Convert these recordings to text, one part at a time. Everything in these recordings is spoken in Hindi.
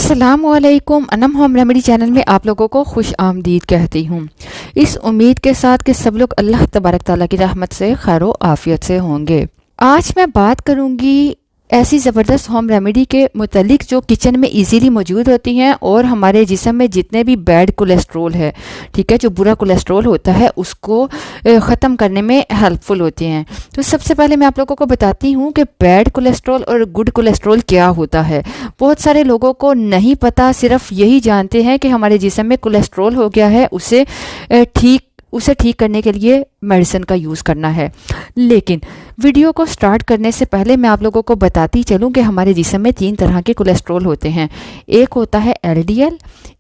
अस्सलामुअलैकुम। अनम होम रेमेडी चैनल में आप लोगों को खुश आमदीद कहती हूँ, इस उम्मीद के साथ कि सब लोग अल्लाह तबारक ताला की रहमत से खैर आफियत से होंगे। आज मैं बात करूँगी ऐसी ज़बरदस्त होम रेमेडी के मुतालिक जो किचन में इजीली मौजूद होती हैं और हमारे जिस्म में जितने भी बैड कोलेस्ट्रोल है, ठीक है, जो बुरा कोलेस्ट्रोल होता है उसको ख़त्म करने में हेल्पफुल होती हैं। तो सबसे पहले मैं आप लोगों को बताती हूँ कि बैड कोलेस्ट्रोल और गुड कोलेस्ट्रोल क्या होता है। बहुत सारे लोगों को नहीं पता, सिर्फ यही जानते हैं कि हमारे जिस्म में कोलेस्ट्रोल हो गया है, उसे ठीक करने के लिए मेडिसिन का यूज़ करना है। लेकिन वीडियो को स्टार्ट करने से पहले मैं आप लोगों को बताती चलूं कि हमारे जिस्म में 3 तरह के कोलेस्ट्रोल होते हैं। एक होता है एलडीएल,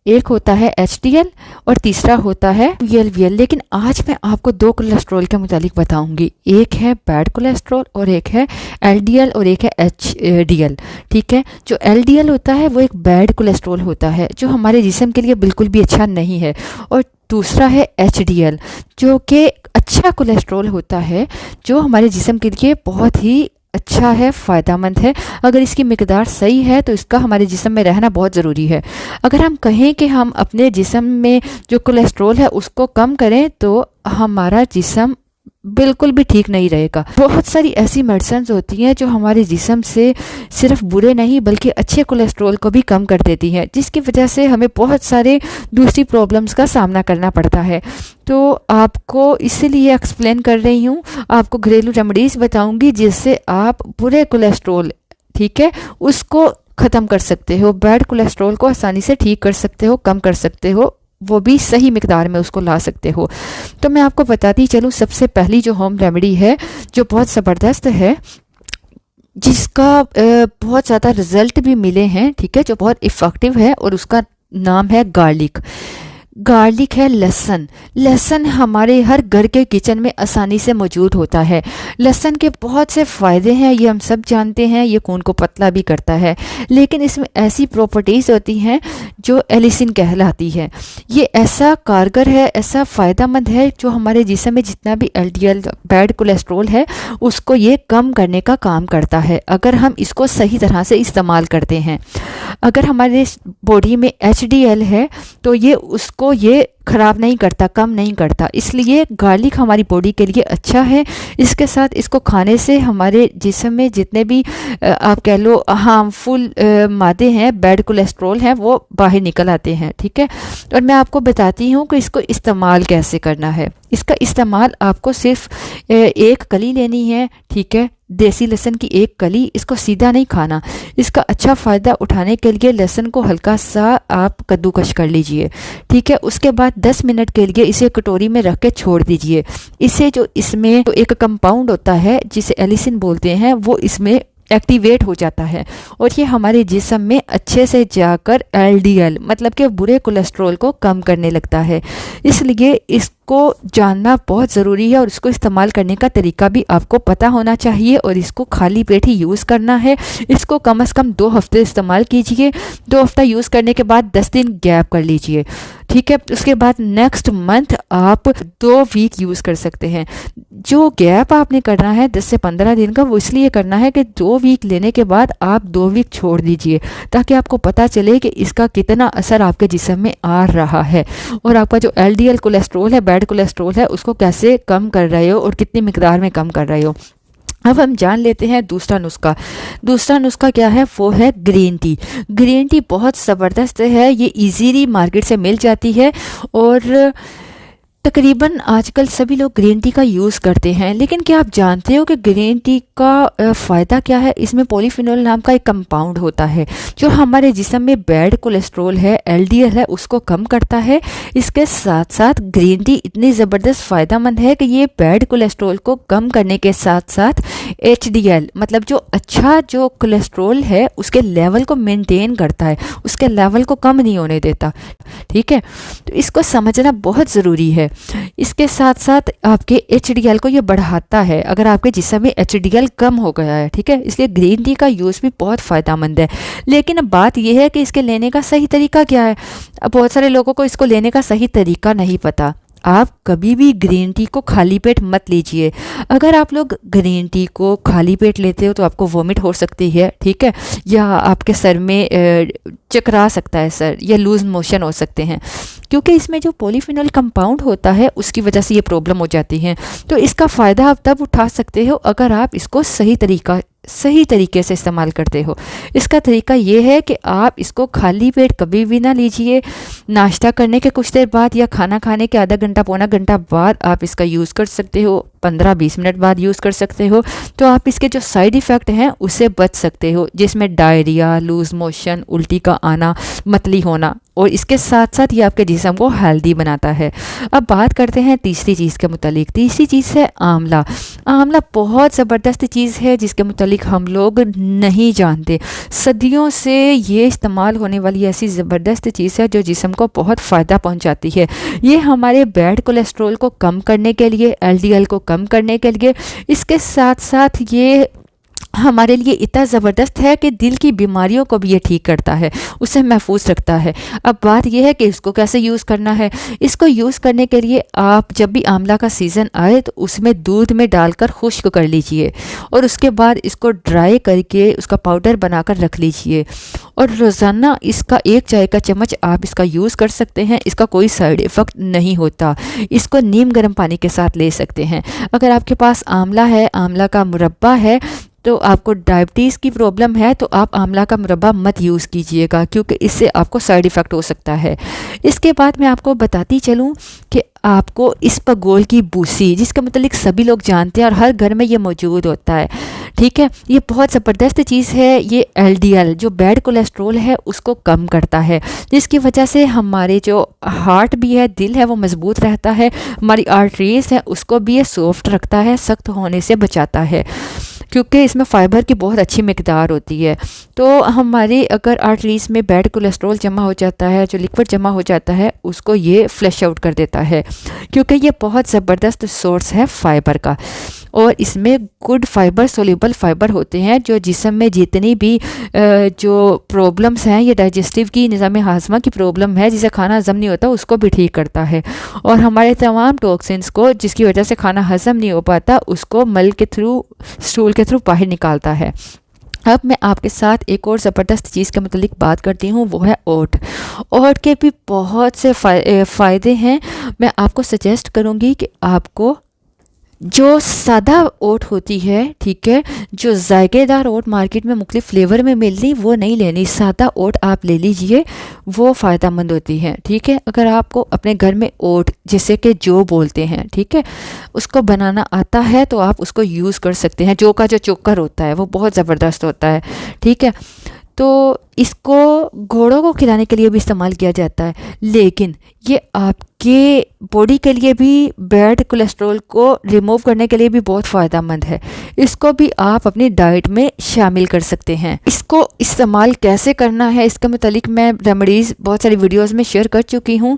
एक होता है एचडीएल और तीसरा होता है वीएल। लेकिन आज मैं आपको 2 कोलेस्ट्रोल के मुतालिक बताऊंगी। एक है बैड कोलेस्ट्रोल और एक है एलडीएल और एक है एचडीएल। ठीक है, जो एलडीएल होता है वो एक बैड कोलेस्ट्रोल होता है जो हमारे जिस्म के लिए बिल्कुल भी अच्छा नहीं है, और दूसरा है एचडीएल जो कि अच्छा कोलेस्ट्रोल होता है जो हमारे जिस्म के लिए बहुत ही अच्छा है, फ़ायदेमंद है। अगर इसकी मिकदार सही है तो इसका हमारे जिस्म में रहना बहुत ज़रूरी है। अगर हम कहें कि हम अपने जिस्म में जो कोलेस्ट्रोल है उसको कम करें तो हमारा जिस्म बिल्कुल भी ठीक नहीं रहेगा। बहुत सारी ऐसी मेडिसिन होती हैं जो हमारे जिस्म से सिर्फ बुरे नहीं बल्कि अच्छे कोलेस्ट्रोल को भी कम कर देती हैं, जिसकी वजह से हमें बहुत सारे दूसरी प्रॉब्लम्स का सामना करना पड़ता है। तो आपको इसीलिए एक्सप्लेन कर रही हूँ, आपको घरेलू रेमेडीज़ बताऊँगी जिससे आप बुरे कोलेस्ट्रोल, ठीक है, उसको ख़त्म कर सकते हो, बैड कोलेस्ट्रोल को आसानी से ठीक कर सकते हो, कम कर सकते हो, वो भी सही मिकदार में उसको ला सकते हो। तो मैं आपको बताती चलूँ, सबसे पहली जो होम रेमेडी है जो बहुत ज़बरदस्त है, जिसका बहुत ज़्यादा रिजल्ट भी मिले हैं, ठीक है, जो बहुत इफ़ेक्टिव है, और उसका नाम है गार्लिक। गार्लिक है लहसुन। लहसुन हमारे हर घर के किचन में आसानी से मौजूद होता है। लहसुन के बहुत से फ़ायदे हैं, ये हम सब जानते हैं। ये खून को पतला भी करता है, लेकिन इसमें ऐसी प्रॉपर्टीज़ होती हैं जो एलिसिन कहलाती है। ये ऐसा कारगर है, ऐसा फ़ायदेमंद है जो हमारे जिस्म में जितना भी एलडीएल बैड कोलेस्ट्रोल है उसको ये कम करने का काम करता है, अगर हम इसको सही तरह से इस्तेमाल करते हैं। अगर हमारे बॉडी में एचडीएल है तो ये ख़राब नहीं करता, कम नहीं करता, इसलिए गार्लिक हमारी बॉडी के लिए अच्छा है। इसके साथ इसको खाने से हमारे जिस्म में जितने भी आप कह लो हार्मफुल मादे हैं, बैड कोलेस्ट्रोल हैं, वो बाहर निकल आते हैं। ठीक है, और मैं आपको बताती हूँ कि इसको इस्तेमाल कैसे करना है। इसका इस्तेमाल आपको सिर्फ एक कली लेनी है, ठीक है, देसी लहसुन की एक कली। इसको सीधा नहीं खाना, इसका अच्छा फ़ायदा उठाने के लिए लहसुन को हल्का सा आप कद्दूकश कर लीजिए, ठीक है। उसके बाद 10 मिनट के लिए इसे कटोरी में रख के छोड़ दीजिए। इससे जो इसमें तो एक कंपाउंड होता है जिसे एलिसिन बोलते हैं, वो इसमें एक्टिवेट हो जाता है और ये हमारे जिस्म में अच्छे से जाकर एलडीएल मतलब कि बुरे कोलेस्ट्रोल को कम करने लगता है। इसलिए इसको जानना बहुत ज़रूरी है और इसको इस्तेमाल करने का तरीका भी आपको पता होना चाहिए, और इसको खाली पेट ही यूज़ करना है। इसको कम से कम 2 हफ्ते इस्तेमाल कीजिए। 2 हफ्ता यूज़ करने के बाद 10 दिन गैप कर लीजिए, ठीक है। उसके बाद नेक्स्ट मंथ आप 2 वीक यूज़ कर सकते हैं। जो गैप आपने करना है 10 से 15 दिन का, वो इसलिए करना है कि 2 वीक लेने के बाद आप 2 वीक छोड़ दीजिए, ताकि आपको पता चले कि इसका कितना असर आपके जिस्म में आ रहा है और आपका जो एलडीएल कोलेस्ट्रोल है, बैड कोलेस्ट्रोल है, उसको कैसे कम कर रहे हो और कितनी मिकदार में कम कर रहे हो। अब हम जान लेते हैं दूसरा नुस्खा। दूसरा नुस्खा क्या है? वो है ग्रीन टी। ग्रीन टी बहुत ज़बरदस्त है, ये इजीली मार्केट से मिल जाती है और तकरीबन आजकल सभी लोग ग्रीन टी का यूज़ करते हैं। लेकिन क्या आप जानते हो कि ग्रीन टी का फ़ायदा क्या है? इसमें पॉलीफिनोल नाम का एक कंपाउंड होता है जो हमारे जिस्म में बैड कोलेस्ट्रोल है, एलडीएल है, उसको कम करता है। इसके साथ साथ ग्रीन टी इतनी ज़बरदस्त फ़ायदेमंद है कि ये बैड कोलेस्ट्रोल को कम करने के साथ साथ एचडीएल मतलब जो अच्छा जो कोलेस्ट्रोल है उसके लेवल को मेंटेन करता है, उसके लेवल को कम नहीं होने देता, ठीक है। तो इसको समझना बहुत ज़रूरी है। इसके साथ साथ आपके एचडीएल को ये बढ़ाता है अगर आपके जिस्म में एचडीएल कम हो गया है, ठीक है। इसलिए ग्रीन टी का यूज़ भी बहुत फ़ायदेमंद है। लेकिन अब बात यह है कि इसके लेने का सही तरीका क्या है। अब बहुत सारे लोगों को इसको लेने का सही तरीका नहीं पता। आप कभी भी ग्रीन टी को खाली पेट मत लीजिए। अगर आप लोग ग्रीन टी को खाली पेट लेते हो तो आपको वॉमिट हो सकती है, ठीक है, या आपके सर में चकरा सकता है सर, या लूज मोशन हो सकते हैं, क्योंकि इसमें जो पॉलीफिनॉल कंपाउंड होता है उसकी वजह से ये प्रॉब्लम हो जाती है। तो इसका फ़ायदा आप तब उठा सकते हो अगर आप इसको सही तरीके से इस्तेमाल करते हो। इसका तरीका ये है कि आप इसको खाली पेट कभी भी ना लीजिए। नाश्ता करने के कुछ देर बाद या खाना खाने के आधा घंटा पौना घंटा बाद आप इसका यूज़ कर सकते हो, 15-20 मिनट बाद यूज़ कर सकते हो। तो आप इसके जो साइड इफ़ेक्ट हैं उससे बच सकते हो, जिसमें डायरिया, लूज मोशन, उल्टी का आना, मतली होना, और इसके साथ साथ ये आपके जिस्म को हेल्दी बनाता है। अब बात करते हैं तीसरी चीज़ के मुतालिक। तीसरी चीज़ है आंवला। आंवला बहुत ज़बरदस्त चीज़ है जिसके मुतालिक हम लोग नहीं जानते। सदियों से ये इस्तेमाल होने वाली ऐसी ज़बरदस्त चीज़ है जो जिस्म को बहुत फ़ायदा पहुंचाती है। ये हमारे बैड कोलेस्ट्रॉल को कम करने के लिए, LDL को कम करने के लिए, इसके साथ साथ ये हमारे लिए इतना ज़बरदस्त है कि दिल की बीमारियों को भी ये ठीक करता है, उसे महफूज रखता है। अब बात यह है कि इसको कैसे यूज़ करना है। इसको यूज़ करने के लिए आप जब भी आंवला का सीज़न आए तो उसमें दूध में डालकर खुश्क कर लीजिए और उसके बाद इसको ड्राई करके उसका पाउडर बनाकर रख लीजिए, और रोज़ाना इसका 1 चाय का चम्मच आप इसका यूज़ कर सकते हैं। इसका कोई साइड इफ़ेक्ट नहीं होता। इसको नीम गर्म पानी के साथ ले सकते हैं। अगर आपके पास आंवला है, आंवला का मुरब्बा है, तो आपको डायबिटीज़ की प्रॉब्लम है तो आप आंवला का मुरब्बा मत यूज़ कीजिएगा, क्योंकि इससे आपको साइड इफ़ेक्ट हो सकता है। इसके बाद मैं आपको बताती चलूँ कि आपको इसबगोल की बूसी, जिसके मतलब सभी लोग जानते हैं और हर घर में ये मौजूद होता है, ठीक है, ये बहुत ज़बरदस्त चीज़ है। ये LDL जो बैड कोलेस्ट्रॉल है उसको कम करता है, जिसकी वजह से हमारे जो हार्ट भी है, दिल है, वो मज़बूत रहता है। हमारी आर्टरीज़ है उसको भी ये सॉफ्ट रखता है, सख्त होने से बचाता है, क्योंकि इसमें फ़ाइबर की बहुत अच्छी मिकदार होती है। तो हमारे अगर आर्टरीज़ में बैड कोलेस्ट्रॉल जमा हो जाता है, जो लिक्विड जमा हो जाता है, उसको ये फ्लश आउट कर देता है, क्योंकि ये बहुत ज़बरदस्त सोर्स है फ़ाइबर का। और इसमें गुड फाइबर, सोल्यूबल फाइबर होते हैं जो जिस्म में जितनी भी जो प्रॉब्लम्स हैं, ये डाइजेस्टिव की, निज़ाम हाज़मा की प्रॉब्लम है, जिसे खाना हज़म नहीं होता, उसको भी ठीक करता है। और हमारे तमाम टॉक्सिन्स को, जिसकी वजह से खाना हज़म नहीं हो पाता, उसको मल के थ्रू, स्टूल के थ्रू बाहर निकालता है। अब मैं आपके साथ एक और ज़बरदस्त चीज़ के मुतालिक बात करती हूँ, वो है ओट। ओट के भी बहुत से फ़ायदे हैं। मैं आपको सजेस्ट करूँगी कि आपको जो सादा ओट होती है, ठीक है, जो जायकेदार ओट मार्केट में मुख्तलिफ फ्लेवर में मिल रही, वो नहीं लेनी। सादा ओट आप ले लीजिए, वो फ़ायदा मंद होती है, ठीक है। अगर आपको अपने घर में ओट, जैसे कि जो बोलते हैं, ठीक है, उसको बनाना आता है तो आप उसको यूज़ कर सकते हैं। जो का जो चोकर होता है वो बहुत ज़बरदस्त होता है, ठीक है। तो इसको घोड़ों को खिलाने के लिए भी इस्तेमाल किया जाता है, लेकिन ये आपके बॉडी के लिए भी, बैड कोलेस्ट्रॉल को रिमूव करने के लिए भी बहुत फ़ायदा मंद है। इसको भी आप अपनी डाइट में शामिल कर सकते हैं। इसको इस्तेमाल कैसे करना है, इसके मुतालिक मैं रेमेडीज़ बहुत सारी वीडियोस में शेयर कर चुकी हूँ।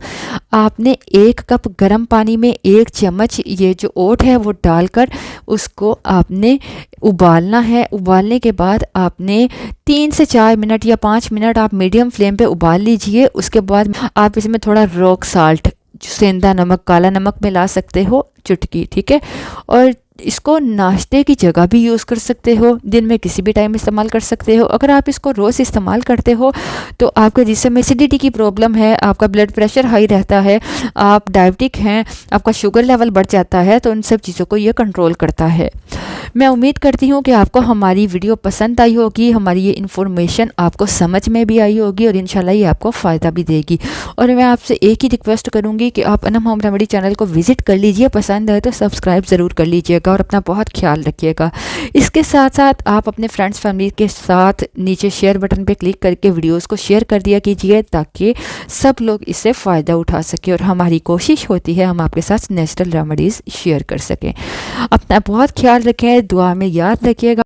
आपने 1 कप गर्म पानी में 1 चम्मच ये जो ओट है वो डालकर उसको आपने उबालना है। उबालने के बाद आपने 3 से 4 मिनट या 5 मिनट आप मीडियम फ्लेम पे उबाल लीजिए। उसके बाद आप इसमें थोड़ा रॉक साल्ट, सेंधा नमक, काला नमक मिला सकते हो, चुटकी, ठीक है। और इसको नाश्ते की जगह भी यूज़ कर सकते हो, दिन में किसी भी टाइम इस्तेमाल कर सकते हो। अगर आप इसको रोज़ इस्तेमाल करते हो तो आपके जिस्म एसिडिटी की प्रॉब्लम है, आपका ब्लड प्रेशर हाई रहता है, आप डायबिटिक हैं, आपका शुगर लेवल बढ़ जाता है, तो उन सब चीज़ों को ये कंट्रोल करता है। मैं उम्मीद करती हूँ कि आपको हमारी वीडियो पसंद आई होगी, हमारी ये इन्फॉर्मेशन आपको समझ में भी आई होगी और इंशाल्लाह ये आपको फ़ायदा भी देगी। और मैं आपसे एक ही रिक्वेस्ट करूँगी कि आप अनम होम रेमेडी चैनल को विज़िट कर लीजिए, पसंद है तो सब्सक्राइब ज़रूर कर लीजिएगा और अपना बहुत ख्याल रखिएगा। इसके साथ साथ आप अपने फ्रेंड्स फैमिली के साथ नीचे शेयर बटन पे क्लिक करके वीडियोस को शेयर कर दिया कीजिए, ताकि सब लोग इससे फ़ायदा उठा सकें। और हमारी कोशिश होती है हम आपके साथ नेचुरल रेमेडीज़ शेयर कर सकें। अपना बहुत ख्याल रखें, दुआ में याद रखिएगा।